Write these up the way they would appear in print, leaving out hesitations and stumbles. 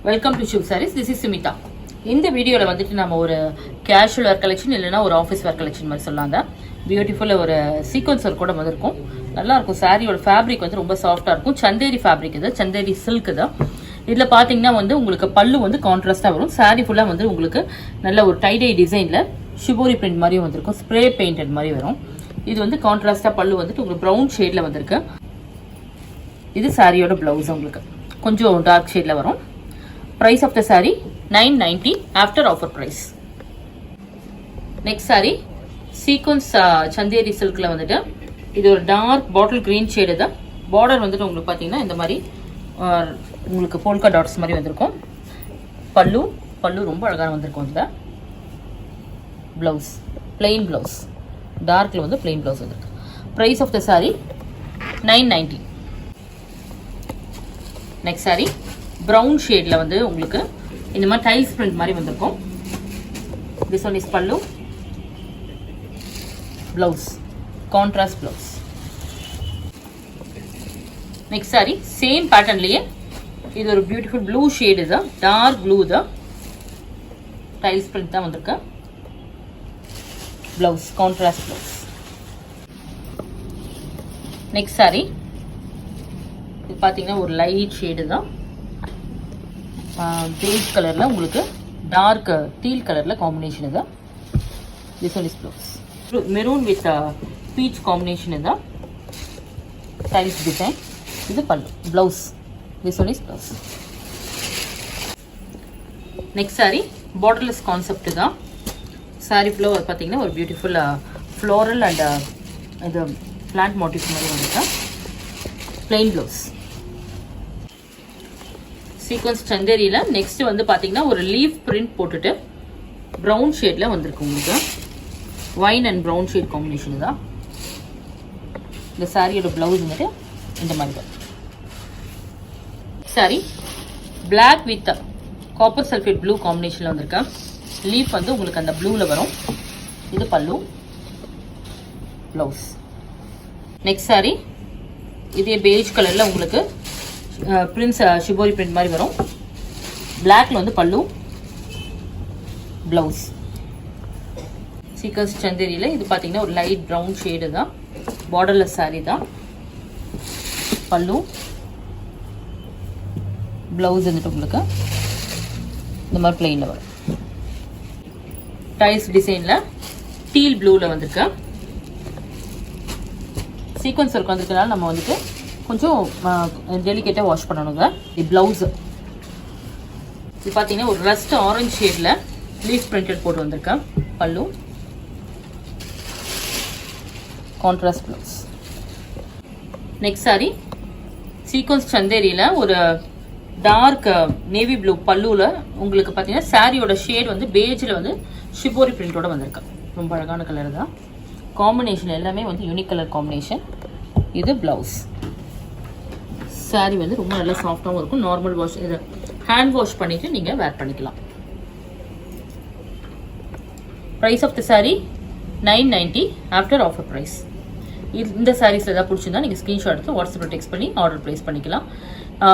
Welcome to Shiv sarees. This is Sumitha. இந்த வீடியோவில் வந்துட்டு நம்ம ஒரு கேஷுவல் வேர் கலெக்ஷன் இல்லைனா ஒரு ஆஃபீஸ் வேர் கலெக்ஷன் மாதிரி சொல்லலாம். தான் பியூட்டிஃபுல்லாக ஒரு சீக்வன்ஸ் ஒர்க் கூட வந்திருக்கும். நல்லாயிருக்கும். சாரியோட ஃபேப்ரிக் வந்து ரொம்ப சாஃப்டாக இருக்கும். சந்தேரி ஃபேப்ரிக் இது, சந்தேரி சில்க் தான். இதில் பார்த்தீங்கன்னா வந்து உங்களுக்கு பல்லு வந்து கான்ட்ராஸ்டாக வரும். சாரி ஃபுல்லாக வந்து உங்களுக்கு நல்ல ஒரு டைடை டிசைனில் ஷிபோரி பிரிண்ட் மாதிரியும் வந்திருக்கும். ஸ்ப்ரே பெயிண்டட் மாதிரி வரும். இது வந்து கான்ட்ராஸ்டாக பல்லு வந்துட்டு உங்களுக்கு ப்ரௌன் ஷேடில் வந்திருக்கு. இது சாரியோட ப்ளவுஸ் உங்களுக்கு கொஞ்சம் டார்க் ஷேடில் வரும். Price of the saree 990 after offer price. Next saree sequence chanderi silk la vandu idu or dark bottle green shade da. Border vandu ungalku pathina indha mari ungalku polka dots mari vandirukum. pallu romba alagana vandirukum. Indha blouse plain blouse dark la vandu plain blouse vandirukku. Price of the saree 990. Next saree brown shade la வந்து உங்களுக்கு இந்த மாதிரி tiles print மாதிரி வந்திருக்கும். This one is pallu, blouse contrast blouse. Next saree same pattern லயே இது ஒரு beautiful blue shade இது, dark blue இது, டைல்ஸ் print தான் வந்திருக்கு. blouse contrast blouse. Next saree இது பாத்தீங்கன்னா ஒரு லைட் ஷேடு தான். beige கலர்ல உங்களுக்கு டார்க் டீல் கலர்ல காம்பினேஷன் இது. this one is blouse maroon with peach combination இது டைல்ஸ் டிசைன். இது பல்லு blouse. this one is blouse. next saree borderless concept தான். saree flower பாத்தீங்கன்னா ஒரு பியூட்டிஃபுல் floral and இது plant motif மாதிரி வந்துருக்கு. plain blouse. சீக்வன்ஸ் சந்தேரியில நெக்ஸ்ட் வந்து பாத்தீங்கன்னா ஒரு லீஃப் பிரிண்ட் போட்டுட்டு பிரவுன் ஷேட்ல வந்திருக்கு. உங்களுக்கு wine and brown shade combination தான். இந்த சாரியோட பிளவுஸ் வந்துட்டு இந்த மாதிரி தான். Sari black with copper sulphate blue காம்பினேஷன்ல வந்திருக்கு. லீஃப் வந்து உங்களுக்கு அந்த ப்ளூல வரும். இது பல்லு பிளவுஸ். நெக்ஸ்ட் சாரி இதே பேஜ் கலர்ல உங்களுக்கு பிரின்ஸ் ஷிபோரி பிரிண்ட் மாதிரி வரும். பிளாக்ல வந்து பல்லு பிளவுஸ். சீக்வன்ஸ் சந்தேரியில இது பாத்தீங்கன்னா ஒரு லைட் பிரவுன் ஷேடு தான். பார்டர்லெஸ் சாரி தான். பல்லு பிளவுஸ் வந்துட்டு உங்களுக்கு இந்த மாதிரி பிளெயின்ல வரும். டைல்ஸ் டிசைன்ல டீல் ப்ளூல வந்திருக்கு. சீக்வன்ஸ் ஒர்க் வந்திருக்கனால நம்ம வந்துட்டு கொஞ்சம் டெலிகேட்டாக வாஷ் பண்ணணுங்க. இது பிளவுஸ் இது பார்த்தீங்கன்னா ஒரு ரஸ்ட் ஆரஞ்சு ஷேடில் லீஃப் பிரிண்டட் போட்டு வந்திருக்கேன். பல்லு contrast blouse. Next sari sequins சந்தேரியில் ஒரு டார்க் நேவி ப்ளூ பல்லுவில் உங்களுக்கு பார்த்தீங்கன்னா சாரியோட ஷேட் வந்து பேஜில் வந்து ஷிபோரி பிரிண்டோட வந்திருக்கு. ரொம்ப அழகான கலர் தான். காம்பினேஷன் எல்லாமே வந்து யூனிக் கலர் காம்பினேஷன். இது பிளவுஸ். சாரி வந்து ரொம்ப நல்லா சாஃப்டாகவும் இருக்கும். நார்மல் வாஷ் இது ஹேண்ட் வாஷ் பண்ணிட்டு நீங்கள் வேர் பண்ணிக்கலாம். Price of the sari 990 after offer price. இந்த சாரீஸில் ஏதாவது பிடிச்சிருந்தா நீங்கள் ஸ்க்ரீன்ஷாட் எடுத்து வாட்ஸ்அப்பில் டெக்ஸ்ட் பண்ணி ஆர்டர் ப்ளேஸ் பண்ணிக்கலாம்.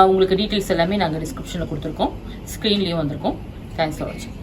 உங்களுக்கு டீட்டெயில்ஸ் எல்லாமே நாங்கள் டிஸ்கிரிப்ஷனில் கொடுத்துருக்கோம். ஸ்க்ரீன்லேயும் வந்திருக்கோம். தேங்க்ஸ் ஃபார் வாட்சிங்.